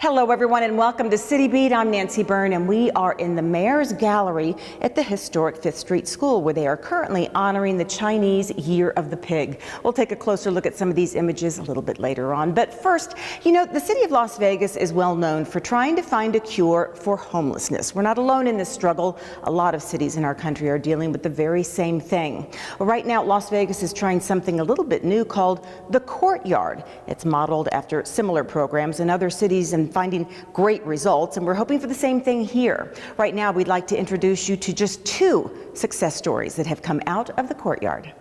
Hello everyone and welcome to City Beat. I'm Nancy Byrne and we are in the Mayor's Gallery at the historic 5th Street School where they are currently honoring the Chinese Year of the Pig. We'll take a closer look at some of these images a little bit later on. But first, you know, the city of Las Vegas is well known for trying to find a cure for homelessness. We're not alone in this struggle. A lot of cities in our country are dealing with the very same thing. Well, right now, Las Vegas is trying something a little bit new called the Courtyard. It's modeled after similar programs in other cities and finding great results, and we're hoping for the same thing here. Right now, we'd like to introduce you to just 2 success stories that have come out of the Courtyard.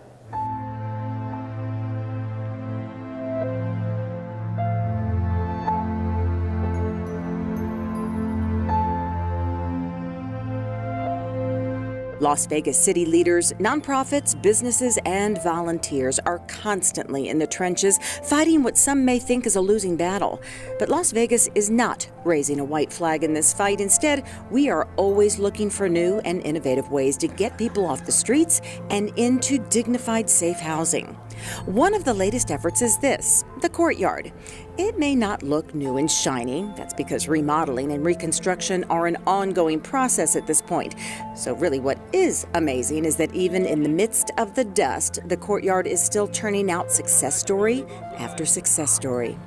Las Vegas city leaders, nonprofits, businesses, and volunteers are constantly in the trenches fighting what some may think is a losing battle. But Las Vegas is not raising a white flag in this fight. Instead, we are always looking for new and innovative ways to get people off the streets and into dignified, safe housing. One of the latest efforts is this, the Courtyard. It may not look new and shiny. That's because remodeling and reconstruction are an ongoing process at this point. So really what is amazing is that even in the midst of the dust, the Courtyard is still turning out success story after success story.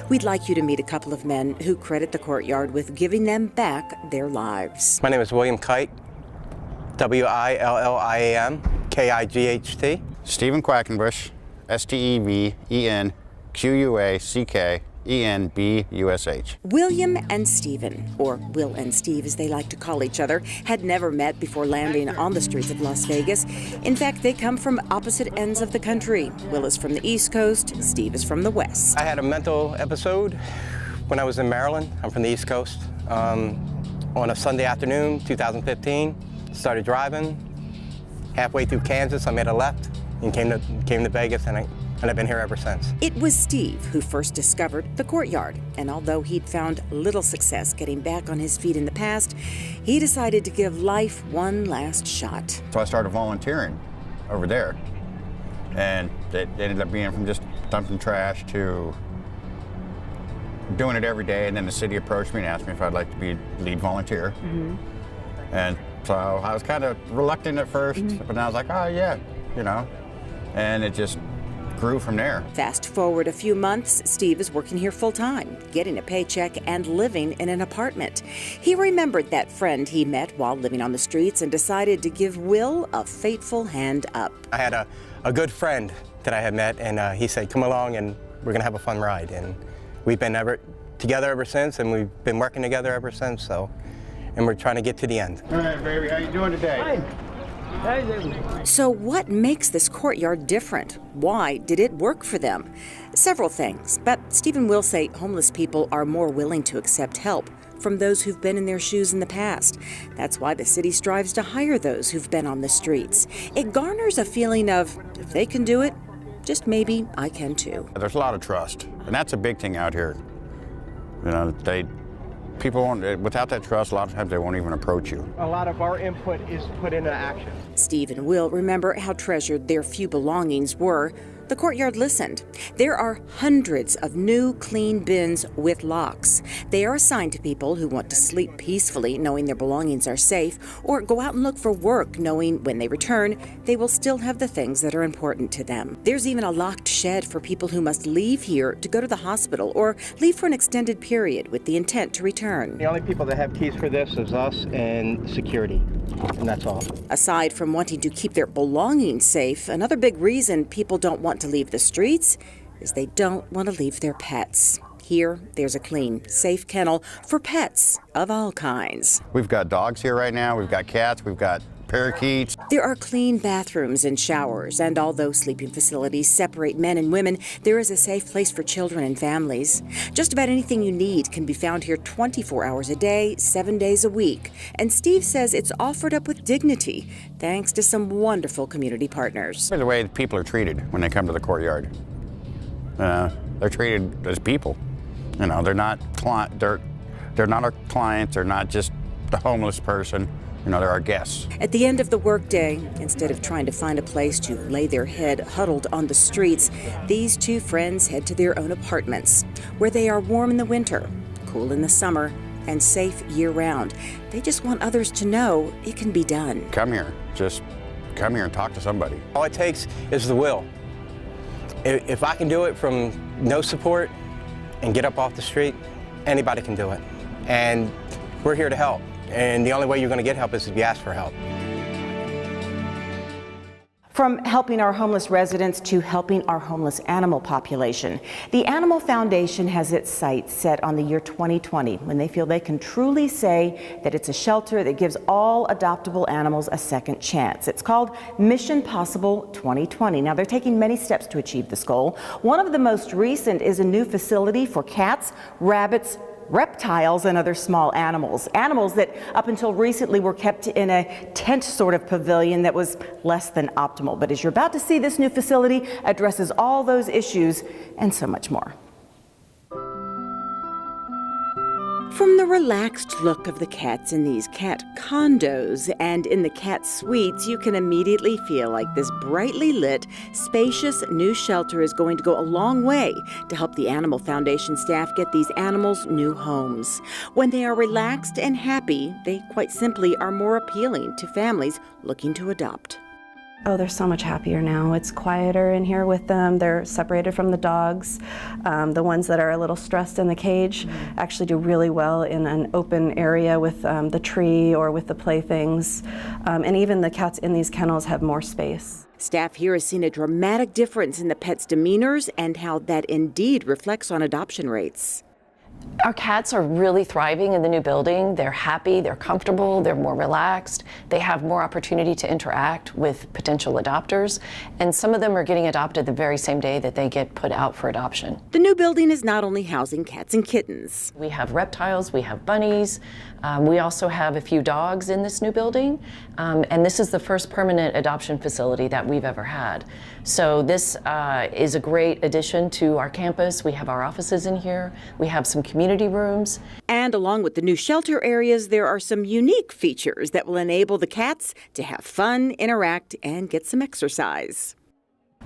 We'd like you to meet a couple of men who credit the Courtyard with giving them back their lives. My name is William Kite, William Kight. Stephen Quackenbush, Stevenquakenbush. William and Stephen, or Will and Steve as they like to call each other, had never met before landing on the streets of Las Vegas. In fact, they come from opposite ends of the country. Will is from the East Coast, Steve is from the West. I had a mental episode when I was in Maryland. I'm from the East Coast. On a Sunday afternoon, 2015, started driving. Halfway through Kansas, I made a left and came to Vegas, and I've been here ever since. It was Steve who first discovered the Courtyard, and although he'd found little success getting back on his feet in the past, he decided to give life one last shot. So I started volunteering over there, and it ended up being from just dumping trash to doing it every day, and then the city approached me and asked me if I'd like to be lead volunteer. And so I was kind of reluctant at first, but then I was like, oh yeah, you know, and it just grew from there. Fast forward a few months, Steve is working here full-time, getting a paycheck and living in an apartment. He remembered that friend he met while living on the streets and decided to give Will a fateful hand up. I had a good friend that I had met, and he said, come along and we're gonna have a fun ride. And we've been together ever since, and we've been working together ever since, and we're trying to get to the end. All right, baby, how you doing today? Fine. So what makes this Courtyard different? Why did it work for them? Several things, but Stephen will say homeless people are more willing to accept help from those who've been in their shoes in the past. That's why the city strives to hire those who've been on the streets. It garners a feeling of, if they can do it, just maybe I can too. There's a lot of trust, and that's a big thing out here. You know, people won't, without that trust, a lot of times they won't even approach you. A lot of our input is put into action. Steve and Will remember how treasured their few belongings were. The Courtyard listened. There are hundreds of new, clean bins with locks. They are assigned to people who want to sleep peacefully, knowing their belongings are safe, or go out and look for work, knowing when they return, they will still have the things that are important to them. There's even a locked shed for people who must leave here to go to the hospital or leave for an extended period with the intent to return. The only people that have keys for this is us and security, and that's all. Aside from wanting to keep their belongings safe, another big reason people don't want to leave the streets is they don't want to leave their pets. Here, there's a clean, safe kennel for pets of all kinds. We've got dogs here right now, we've got cats, we've got parakeets. There are clean bathrooms and showers, and although sleeping facilities separate men and women, there is a safe place for children and families. Just about anything you need can be found here 24 hours a day, 7 days a week. And Steve says it's offered up with dignity, thanks to some wonderful community partners. The way people are treated when they come to the Courtyard. They're treated as people. You know, they're not our clients, they're not just the homeless person. You know, they're our guests. At the end of the workday, instead of trying to find a place to lay their head huddled on the streets, these 2 friends head to their own apartments, where they are warm in the winter, cool in the summer, and safe year-round. They just want others to know it can be done. Come here. Just come here and talk to somebody. All it takes is the will. If I can do it from no support and get up off the street, anybody can do it. And we're here to help. And the only way you're going to get help is if you ask for help. From helping our homeless residents to helping our homeless animal population, the Animal Foundation has its sights set on the year 2020, when they feel they can truly say that it's a shelter that gives all adoptable animals a second chance. It's called Mission Possible 2020. Now, they're taking many steps to achieve this goal. One of the most recent is a new facility for cats, rabbits, reptiles, and other small animals. Animals that up until recently were kept in a tent sort of pavilion that was less than optimal. But as you're about to see, this new facility addresses all those issues and so much more. From the relaxed look of the cats in these cat condos and in the cat suites, you can immediately feel like this brightly lit, spacious new shelter is going to go a long way to help the Animal Foundation staff get these animals new homes. When they are relaxed and happy, they quite simply are more appealing to families looking to adopt. Oh, they're so much happier now. It's quieter in here with them. They're separated from the dogs. The ones that are a little stressed in the cage actually do really well in an open area with the tree or with the playthings. And even the cats in these kennels have more space. Staff here has seen a dramatic difference in the pets' demeanors and how that indeed reflects on adoption rates. Our cats are really thriving in the new building. They're happy, they're comfortable, they're more relaxed. They have more opportunity to interact with potential adopters. And some of them are getting adopted the very same day that they get put out for adoption. The new building is not only housing cats and kittens. We have reptiles, we have bunnies. We also have a few dogs in this new building. And this is the first permanent adoption facility that we've ever had. So this is a great addition to our campus. We have our offices in here. We have some community rooms. And along with the new shelter areas, there are some unique features that will enable the cats to have fun, interact, and get some exercise.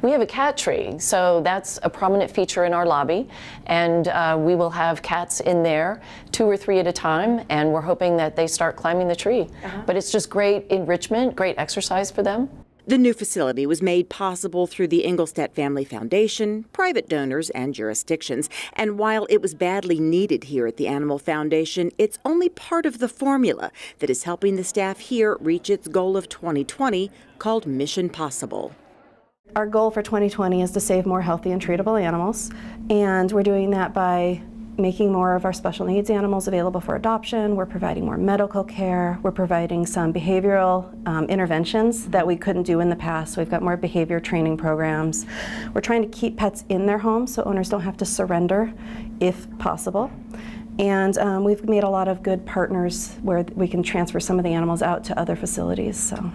We have a cat tree, so that's a prominent feature in our lobby, and we will have cats in there 2 or 3 at a time, and we're hoping that they start climbing the tree. But it's just great enrichment, great exercise for them. The new facility was made possible through the Engelstadt Family Foundation, private donors, and jurisdictions. And while it was badly needed here at the Animal Foundation, it's only part of the formula that is helping the staff here reach its goal of 2020, called Mission Possible. Our goal for 2020 is to save more healthy and treatable animals, and we're doing that by making more of our special needs animals available for adoption. We're providing more medical care. We're providing some behavioral interventions that we couldn't do in the past. So we've got more behavior training programs. We're trying to keep pets in their homes so owners don't have to surrender if possible. And we've made a lot of good partners where we can transfer some of the animals out to other facilities. So.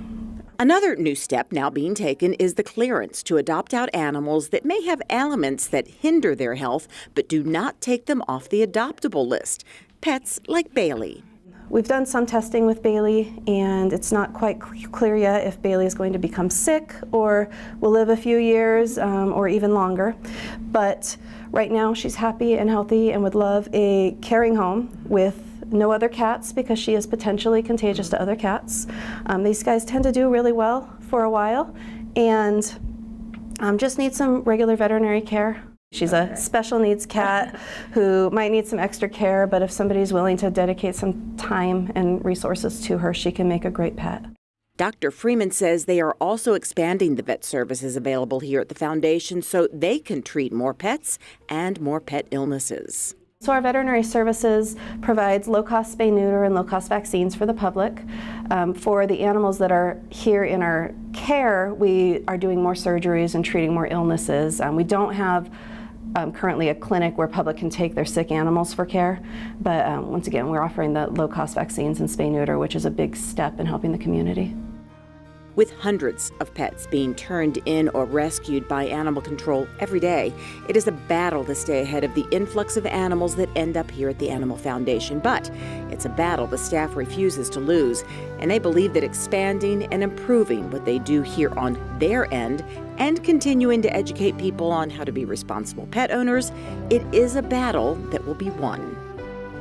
Another new step now being taken is the clearance to adopt out animals that may have ailments that hinder their health but do not take them off the adoptable list. Pets like Bailey. We've done some testing with Bailey, and it's not quite clear yet if Bailey is going to become sick or will live a few years or even longer. But right now she's happy and healthy and would love a caring home with no other cats because she is potentially contagious to other cats. These guys tend to do really well for a while and just need some regular veterinary care. She's a special needs cat who might need some extra care, but if somebody's willing to dedicate some time and resources to her, she can make a great pet. Dr. Freeman says they are also expanding the vet services available here at the foundation so they can treat more pets and more pet illnesses. So our veterinary services provides low-cost spay-neuter and low-cost vaccines for the public. For the animals that are here in our care, we are doing more surgeries and treating more illnesses. We don't have currently a clinic where public can take their sick animals for care, but once again, we're offering the low-cost vaccines and spay-neuter, which is a big step in helping the community. With hundreds of pets being turned in or rescued by animal control every day, it is a battle to stay ahead of the influx of animals that end up here at the Animal Foundation. But it's a battle the staff refuses to lose, and they believe that expanding and improving what they do here on their end and continuing to educate people on how to be responsible pet owners, it is a battle that will be won.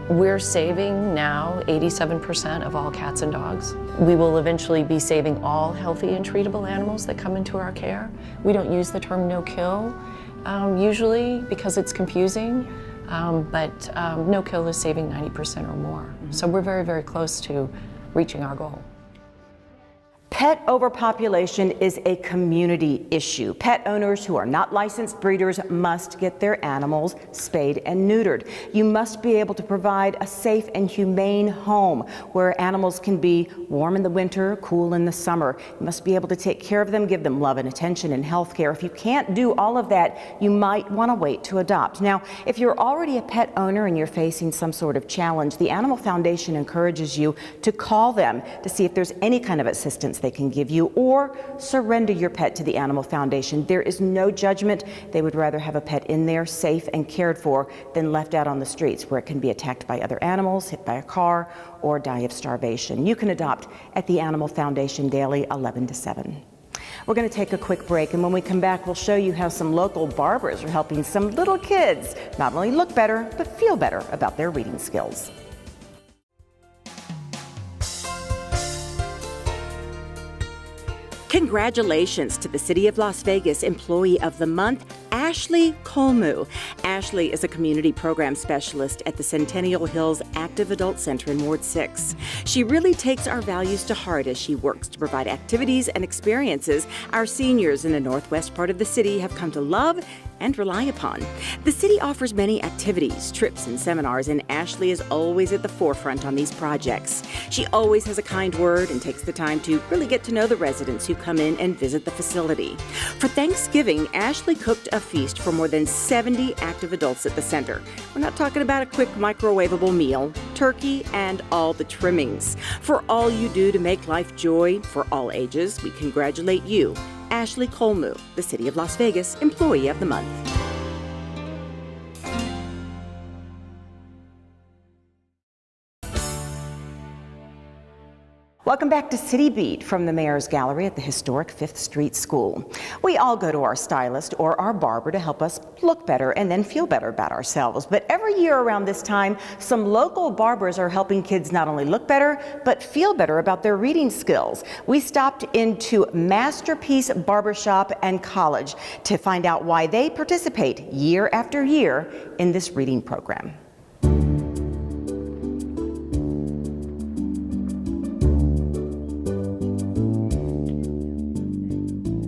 We're saving now 87% of all cats and dogs. We will eventually be saving all healthy and treatable animals that come into our care. We don't use the term no-kill usually because it's confusing, but no-kill is saving 90% or more. So we're very, very close to reaching our goal. Pet overpopulation is a community issue. Pet owners who are not licensed breeders must get their animals spayed and neutered. You must be able to provide a safe and humane home where animals can be warm in the winter, cool in the summer. You must be able to take care of them, give them love and attention and health care. If you can't do all of that, you might want to wait to adopt. Now, if you're already a pet owner and you're facing some sort of challenge, the Animal Foundation encourages you to call them to see if there's any kind of assistance they can give you, or surrender your pet to the Animal Foundation. There is no judgment. They would rather have a pet in there, safe and cared for, than left out on the streets where it can be attacked by other animals, hit by a car, or die of starvation. You can adopt at the Animal Foundation daily, 11 to 7. We're going to take a quick break, and when we come back, we'll show you how some local barbers are helping some little kids not only look better, but feel better about their reading skills. Congratulations to the City of Las Vegas Employee of the Month, Ashley Colmu. Ashley is a community program specialist at the Centennial Hills Active Adult Center in Ward 6. She really takes our values to heart as she works to provide activities and experiences our seniors in the northwest part of the city have come to love and rely upon. The city offers many activities, trips, and seminars, and Ashley is always at the forefront on these projects. She always has a kind word and takes the time to really get to know the residents who come in and visit the facility. For Thanksgiving, Ashley cooked a feast for more than 70 active adults at the center. We're not talking about a quick microwavable meal, turkey and all the trimmings. For all you do to make life joy for all ages, we congratulate you, Ashley Colmu, the City of Las Vegas Employee of the Month. Welcome back to City Beat from the Mayor's Gallery at the historic 5th Street School. We all go to our stylist or our barber to help us look better and then feel better about ourselves. But every year around this time, some local barbers are helping kids not only look better, but feel better about their reading skills. We stopped into Masterpiece Barbershop and College to find out why they participate year after year in this reading program.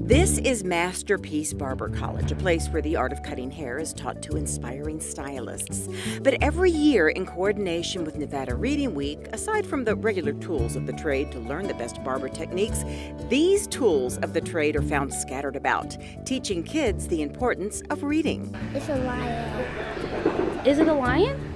This is Masterpiece Barber College, a place where the art of cutting hair is taught to inspiring stylists. But every year, in coordination with Nevada Reading Week, aside from the regular tools of the trade to learn the best barber techniques, these tools of the trade are found scattered about, teaching kids the importance of reading. It's a lion. Is it a lion?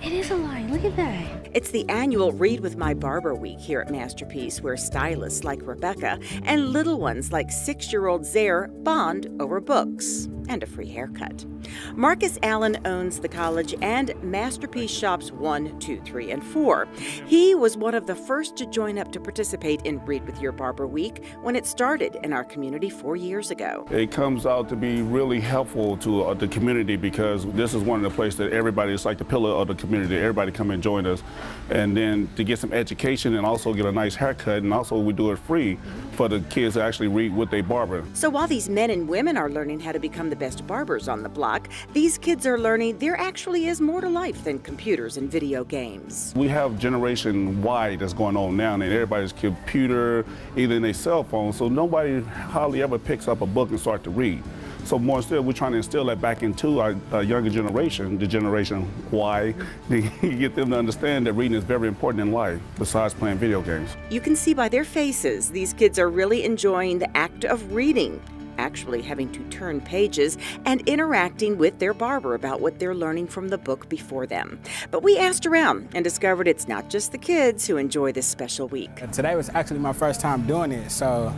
It is a lion. Look at that. It's the annual Read with My Barber Week here at Masterpiece, where stylists like Rebecca and little ones like 6-year-old Zaire bond over books and a free haircut. Marcus Allen owns the college and Masterpiece Shops 1, 2, 3, and 4. He was one of the first to join up to participate in Read with Your Barber Week when it started in our community 4 years ago. It comes out to be really helpful to the community because this is one of the places that everybody is like the pillar of the community. Everybody come and join us. And then to get some education and also get a nice haircut, and also we do it free for the kids to actually read with their barber. So while these men and women are learning how to become the best barbers on the block, these kids are learning there actually is more to life than computers and video games. We have Generation Y that's going on now, and everybody's computer, either in their cell phone, so nobody hardly ever picks up a book and start to read. So more still, we're trying to instill that back into our younger generation, the Generation Y, to get them to understand that reading is very important in life, besides playing video games. You can see by their faces, these kids are really enjoying the act of reading, actually having to turn pages and interacting with their barber about what they're learning from the book before them. But we asked around and discovered it's not just the kids who enjoy this special week. Today was actually my first time doing it, so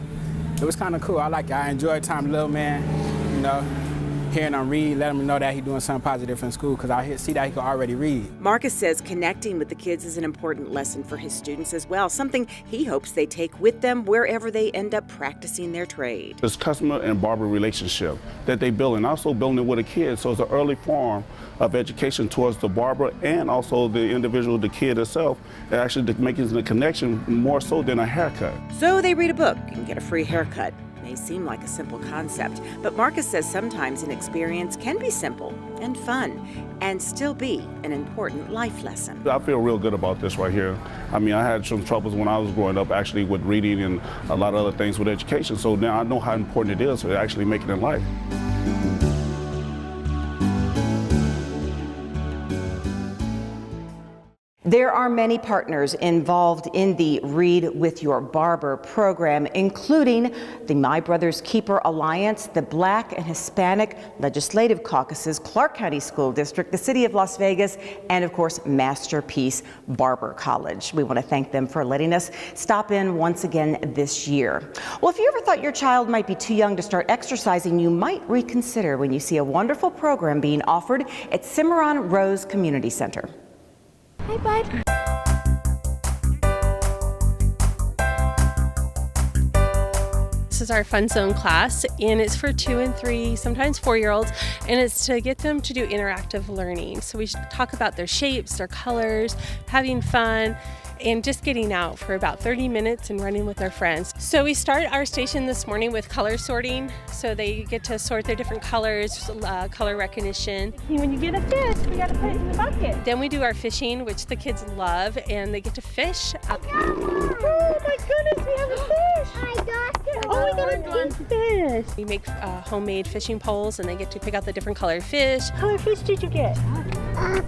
it was kind of cool. I enjoyed time with little man, you know. hearing him read, letting him know that he's doing something positive in school, because I see that he can already read. Marcus says connecting with the kids is an important lesson for his students as well, something he hopes they take with them wherever they end up practicing their trade. It's customer and barber relationship that they build, and also building it with a kid. So it's an early form of education towards the barber and also the individual, the kid itself, actually making the connection more so than a haircut. So they read a book and get a free haircut. May seem like a simple concept, but Marcus says sometimes an experience can be simple and fun and still be an important life lesson. I feel real good about this right here. I mean, I had some troubles when I was growing up actually with reading and a lot of other things with education, so now I know how important it is to actually make it in life. There are many partners involved in the Read with Your Barber program, including the My Brother's Keeper Alliance, the Black and Hispanic Legislative Caucuses, Clark County School District, the City of Las Vegas, and of course, Masterpiece Barber College. We want to thank them for letting us stop in once again this year. Well, if you ever thought your child might be too young to start exercising, you might reconsider when you see a wonderful program being offered at Cimarron Rose Community Center. Hi, bud. This is our Fun Zone class, and it's for 2 and 3, sometimes 4-year-olds, and it's to get them to do interactive learning. So we talk about their shapes, their colors, having fun, and just getting out for about 30 minutes and running with their friends. So we start our station this morning with color sorting. So they get to sort their different colors, color recognition. When you get a fish, we gotta put it in the bucket. Then we do our fishing, which the kids love, and they get to fish. Oh my goodness, we have a fish! I got it! Oh, we got a big fish! We make homemade fishing poles, and they get to pick out the different colored fish. What color fish did you get?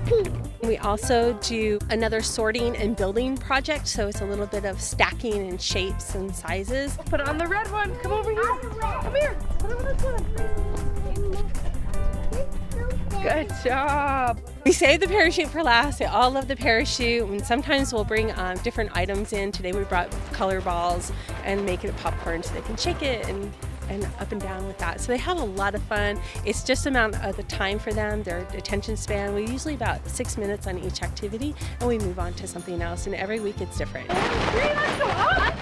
Pink. We also do another sorting and building project, so it's a little bit of stacking and shapes and sizes. Put it on the red one. Come over here. Come here. Put it on this one. Good job. We save the parachute for last. They all love the parachute, and sometimes we'll bring different items in. Today we brought color balls and make it popcorn so they can shake it and up and down with that. So they have a lot of fun. It's just amount of the time for them, their attention span. We usually about 6 minutes on each activity, and we move on to something else, and every week it's different. Let's go up.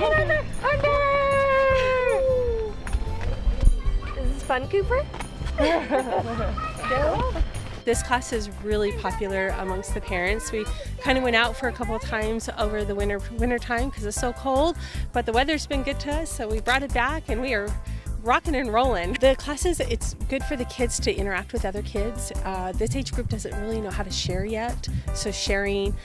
And under. Is this fun, Cooper? Go. This class is really popular amongst the parents. We kind of went out for a couple of times over the winter time because it's so cold, but the weather's been good to us, so we brought it back and we are rocking and rolling. The classes, it's good for the kids to interact with other kids. This age group doesn't really know how to share yet, so sharing,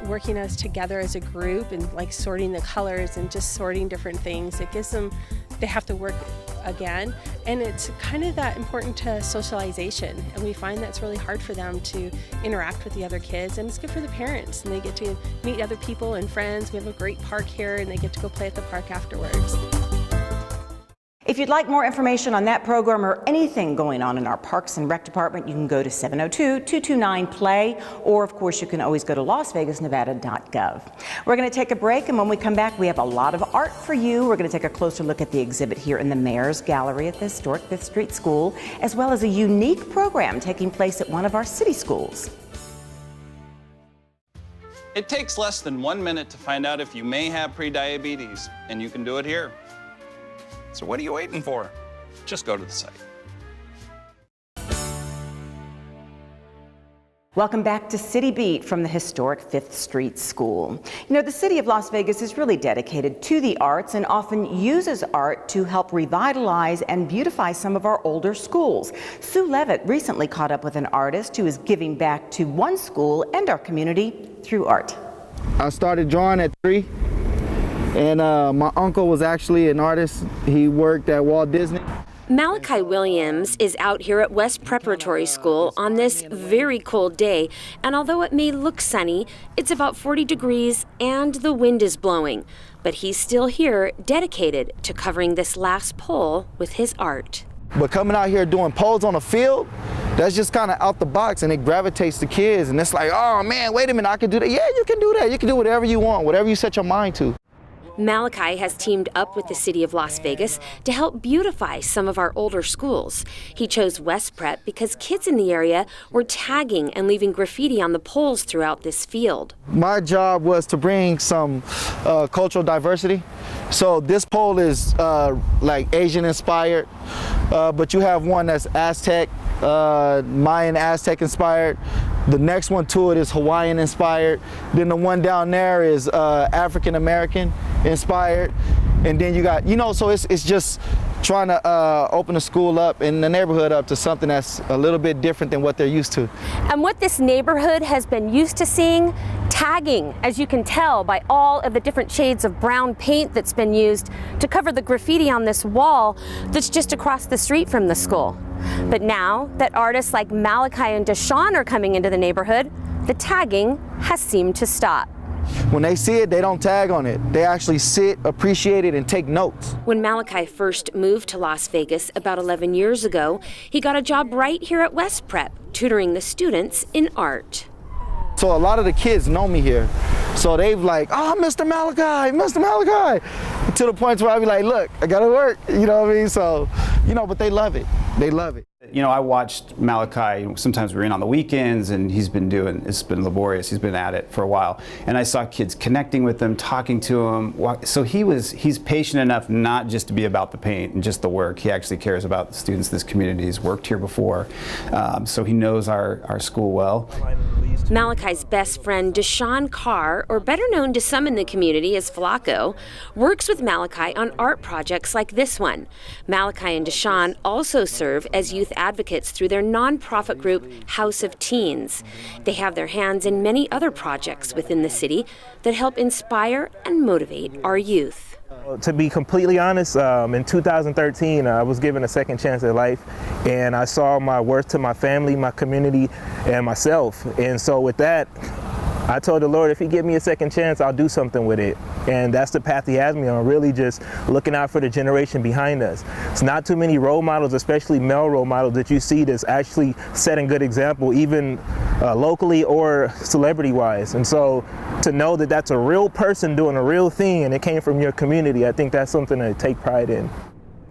working us together as a group and like sorting the colors and just sorting different things, it gives them, they have to work again, and it's kind of that important to socialization, and we find that's really hard for them to interact with the other kids, and it's good for the parents, and they get to meet other people and friends. We have a great park here, and they get to go play at the park afterwards. If you'd like more information on that program or anything going on in our Parks and Rec Department, you can go to 702-229-PLAY, or of course you can always go to lasvegasnevada.gov. We're going to take a break, and when we come back we have a lot of art for you. We're going to take a closer look at the exhibit here in the Mayor's Gallery at the historic 5th Street School, as well as a unique program taking place at one of our city schools. It takes less than 1 minute to find out if you may have prediabetes, and you can do it here. So what are you waiting for? Just go to the site. Welcome back to City Beat from the historic 5th Street School. You know, the city of Las Vegas is really dedicated to the arts and often uses art to help revitalize and beautify some of our older schools. Sue Levitt recently caught up with an artist who is giving back to one school and our community through art. I started drawing at 3. And my uncle was actually an artist. He worked at Walt Disney. Malachi Williams is out here at West Preparatory School on this very cold day, and although it may look sunny, it's about 40 degrees and the wind is blowing. But he's still here, dedicated to covering this last pole with his art. But coming out here doing poles on the field, that's just kind of out the box, and it gravitates to kids, and it's like, oh man, wait a minute, I can do that. Yeah, you can do that. You can do whatever you want, whatever you set your mind to. Malachi has teamed up with the city of Las Vegas to help beautify some of our older schools. He chose West Prep because kids in the area were tagging and leaving graffiti on the poles throughout this field. My job was to bring some cultural diversity. So this pole is like Asian inspired, but you have one that's Aztec, Mayan Aztec inspired. The next one to it is Hawaiian inspired. Then the one down there is African American inspired. And then you got, so it's just trying to open the school up and the neighborhood up to something that's a little bit different than what they're used to. And what this neighborhood has been used to seeing, tagging, as you can tell by all of the different shades of brown paint that's been used to cover the graffiti on this wall that's just across the street from the school. But now that artists like Malachi and Deshawn are coming into the neighborhood, the tagging has seemed to stop. When they see it, they don't tag on it. They actually sit, appreciate it, and take notes. When Malachi first moved to Las Vegas about 11 years ago, he got a job right here at West Prep, tutoring the students in art. So a lot of the kids know me here. So they've like, oh, Mr. Malachi, Mr. Malachi. To the point where I be like, look, I gotta work, you know what I mean? So, but they love it. They love it. I watched Malachi, sometimes we're in on the weekends, and it's been laborious, he's been at it for a while. And I saw kids connecting with him, talking to him. So he's patient enough not just to be about the paint and just the work. He actually cares about the students of this community. He's worked here before, so he knows our school well. Malachi's best friend, Deshawn Carr, or better known to some in the community as Flacco, works with Malachi on art projects like this one. Malachi and Deshawn also serve as youth advocates through their nonprofit group, House of Teens. They have their hands in many other projects within the city that help inspire and motivate our youth. To be completely honest, in 2013, I was given a second chance at life, and I saw my worth to my family, my community, and myself. And so with that, I told the Lord, if He give me a second chance, I'll do something with it. And that's the path He has me on, really just looking out for the generation behind us. It's not too many role models, especially male role models, that you see that's actually setting good example, even locally or celebrity-wise. And so to know that that's a real person doing a real thing and it came from your community, I think that's something to take pride in.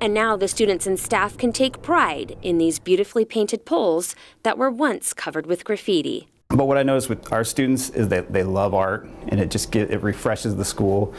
And now the students and staff can take pride in these beautifully painted poles that were once covered with graffiti. But what I noticed with our students is that they love art, and it refreshes the school.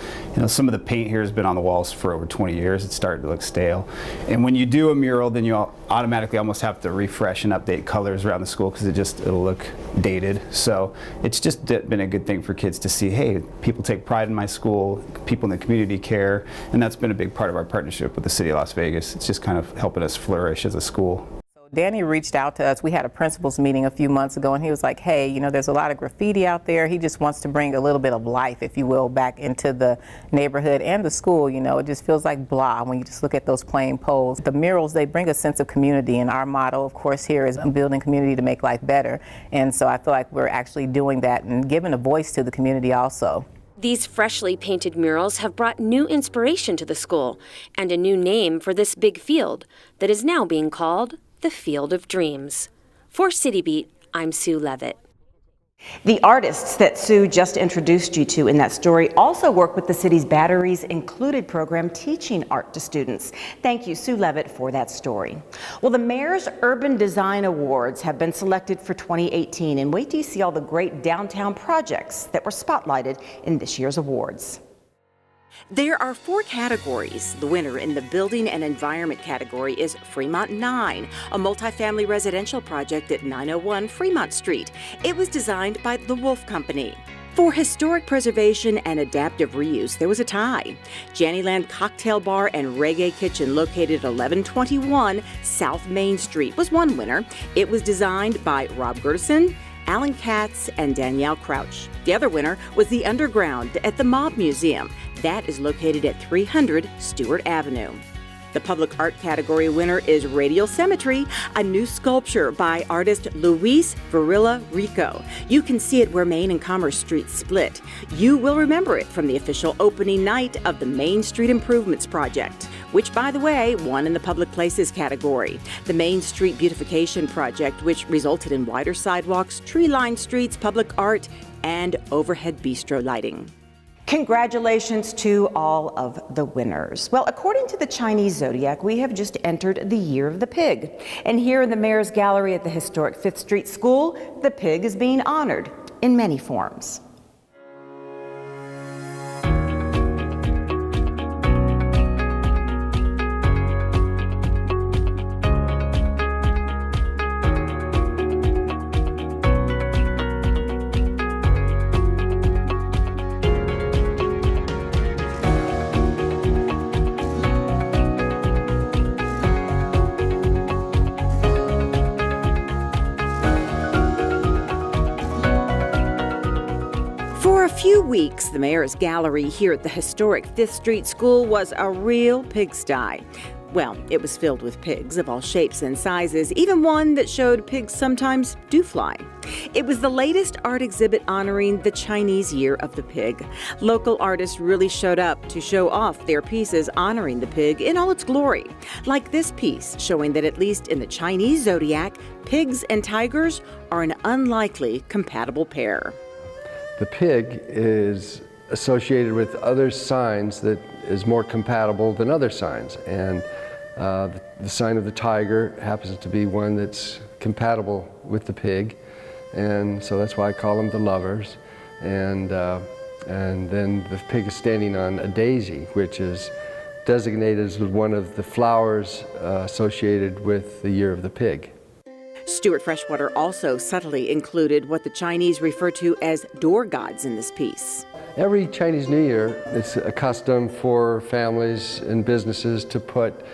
Some of the paint here has been on the walls for over 20 years. It's starting to look stale. And when you do a mural, then you automatically almost have to refresh and update colors around the school because it'll look dated. So it's just been a good thing for kids to see, hey, people take pride in my school, people in the community care, and that's been a big part of our partnership with the City of Las Vegas. It's just kind of helping us flourish as a school. Danny reached out to us. We had a principals meeting a few months ago, and he was like, hey, there's a lot of graffiti out there. He just wants to bring a little bit of life, if you will, back into the neighborhood and the school. It just feels like blah when you just look at those plain poles. The murals, they bring a sense of community, and our motto, of course, here is building community to make life better. And so I feel like we're actually doing that and giving a voice to the community also. These freshly painted murals have brought new inspiration to the school and a new name for this big field that is now being called the Field of Dreams. For City Beat, I'm Sue Levitt. The artists that Sue just introduced you to in that story also work with the city's Batteries Included program teaching art to students. Thank you, Sue Levitt, for that story. Well, the Mayor's Urban Design Awards have been selected for 2018, and wait till you see all the great downtown projects that were spotlighted in this year's awards. There are 4 categories. The winner in the Building and Environment category is Fremont 9, a multifamily residential project at 901 Fremont Street. It was designed by the Wolf Company. For historic preservation and adaptive reuse, there was a tie. Jannyland Cocktail Bar and Reggae Kitchen, located at 1121 South Main Street, was one winner. It was designed by Rob Gerson, Alan Katz, and Danielle Crouch. The other winner was the Underground at the Mob Museum. That is located at 300 Stewart Avenue. The public art category winner is Radial Cemetery, a new sculpture by artist Luis Varilla Rico. You can see it where Main and Commerce Streets split. You will remember it from the official opening night of the Main Street Improvements Project, which, by the way, won in the public places category. The Main Street Beautification Project, which resulted in wider sidewalks, tree-lined streets, public art, and overhead bistro lighting. Congratulations to all of the winners. Well, according to the Chinese zodiac, we have just entered the year of the pig. And here in the Mayor's Gallery at the historic 5th Street School, the pig is being honored in many forms. For a few weeks, the Mayor's Gallery here at the historic 5th Street School was a real pigsty. Well, it was filled with pigs of all shapes and sizes, even one that showed pigs sometimes do fly. It was the latest art exhibit honoring the Chinese Year of the Pig. Local artists really showed up to show off their pieces honoring the pig in all its glory. Like this piece, showing that at least in the Chinese zodiac, pigs and tigers are an unlikely compatible pair. The pig is associated with other signs that is more compatible than other signs, and the sign of the tiger happens to be one that's compatible with the pig, and so that's why I call them the lovers. And then the pig is standing on a daisy, which is designated as one of the flowers associated with the year of the pig. Stuart Freshwater also subtly included what the Chinese refer to as door gods in this piece. Every Chinese New Year, it's a custom for families and businesses to put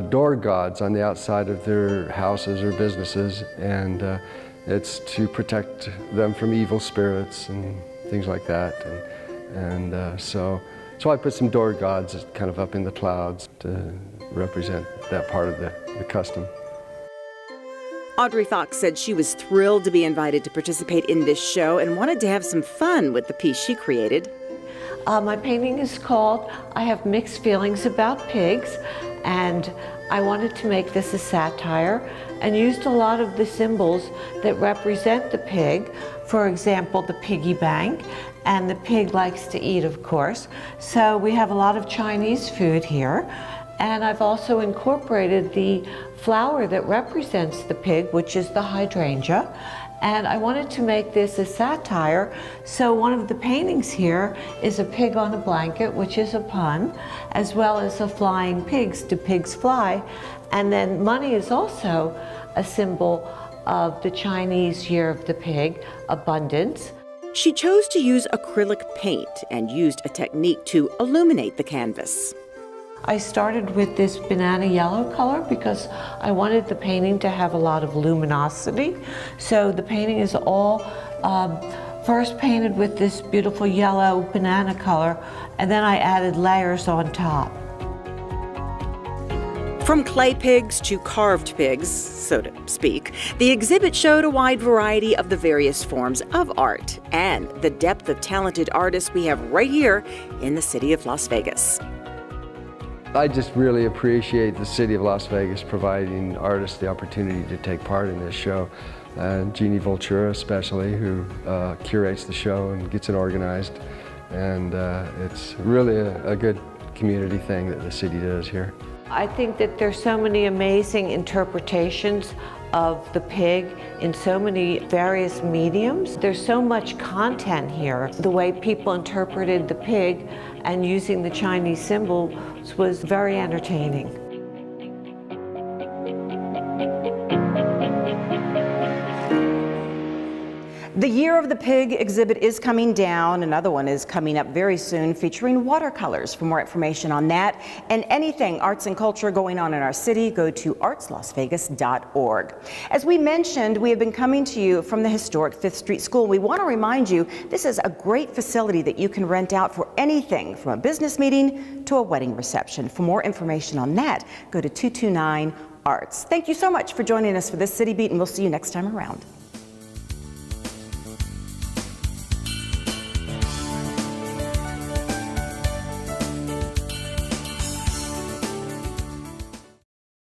door gods on the outside of their houses or businesses, and it's to protect them from evil spirits and things like that. So I put some door gods kind of up in the clouds to represent that part of the custom. Audrey Fox said she was thrilled to be invited to participate in this show and wanted to have some fun with the piece she created. My painting is called I Have Mixed Feelings About Pigs, and I wanted to make this a satire and used a lot of the symbols that represent the pig. For example, the piggy bank, and the pig likes to eat, of course. So we have a lot of Chinese food here. And I've also incorporated the flower that represents the pig, which is the hydrangea. And I wanted to make this a satire. So one of the paintings here is a pig on a blanket, which is a pun, as well as a flying pigs, do pigs fly? And then money is also a symbol of the Chinese Year of the Pig, abundance. She chose to use acrylic paint and used a technique to illuminate the canvas. I started with this banana yellow color because I wanted the painting to have a lot of luminosity. So the painting is all first painted with this beautiful yellow banana color, and then I added layers on top. From clay pigs to carved pigs, so to speak, the exhibit showed a wide variety of the various forms of art and the depth of talented artists we have right here in the city of Las Vegas. I just really appreciate the city of Las Vegas providing artists the opportunity to take part in this show. Jeannie Voltura especially, who curates the show and gets it organized. And it's really a good community thing that the city does here. I think that there's so many amazing interpretations of the pig in so many various mediums. There's so much content here. The way people interpreted the pig and using the Chinese symbols was very entertaining. The Year of the Pig exhibit is coming down. Another one is coming up very soon featuring watercolors. For more information on that and anything arts and culture going on in our city, go to artslasvegas.org. As we mentioned, we have been coming to you from the historic 5th Street School. We want to remind you this is a great facility that you can rent out for anything from a business meeting to a wedding reception. For more information on that, go to 229 Arts. Thank you so much for joining us for this City Beat, and we'll see you next time around.